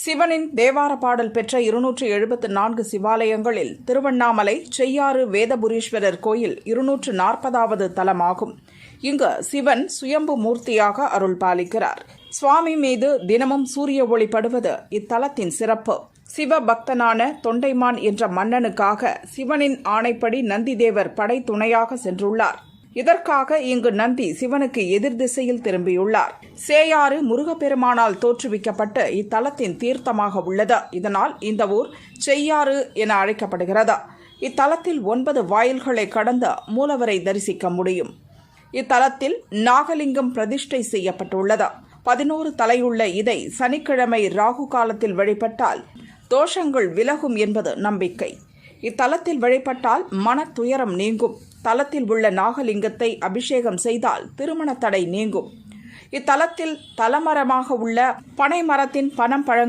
சிவனின் தேவார பாடல் பெற்ற 274 சிவாலயங்களில் திருவண்ணாமலை செய்யாறு வேதபுரீஸ்வரர் கோயில் 240வது தலமாகும். இங்கு சிவன் சுயம்பு மூர்த்தியாக அருள் பாலிக்கிறார். சுவாமி மீது தினமும் சூரிய ஒளி படுவது இத்தலத்தின் சிறப்பு. சிவபக்தனான தொண்டைமான் என்ற மன்னனுக்காக சிவனின் ஆணைப்படி நந்திதேவர் படை துணையாக சென்றுள்ளார். இதற்காக இங்கு நந்தி சிவனுக்கு எதிர் திசையில் திரும்பியுள்ளார். சேயாறு முருகப்பெருமானால் தோற்றுவிக்கப்பட்டு இத்தலத்தின் தீர்த்தமாக உள்ளது. இதனால் இந்த ஊர் செய்யாறு என அழைக்கப்படுகிறது. இத்தலத்தில் 9 வாயில்களை கடந்து மூலவரை தரிசிக்க முடியும். இத்தலத்தில் நாகலிங்கம் பிரதிஷ்டை செய்யப்பட்டுள்ளது. 11 தலையுள்ள இதை சனிக்கிழமை ராகு காலத்தில் வழிபட்டால் தோஷங்கள் விலகும் என்பது நம்பிக்கை. இத்தலத்தில் வழிபட்டால் மன துயரம் நீங்கும். தலத்தில் உள்ள நாகலிங்கத்தை அபிஷேகம் செய்தால் திருமண தடை நீங்கும். இத்தலத்தில் தலமரமாக உள்ள பனை மரத்தின் பனம் பழங்கள்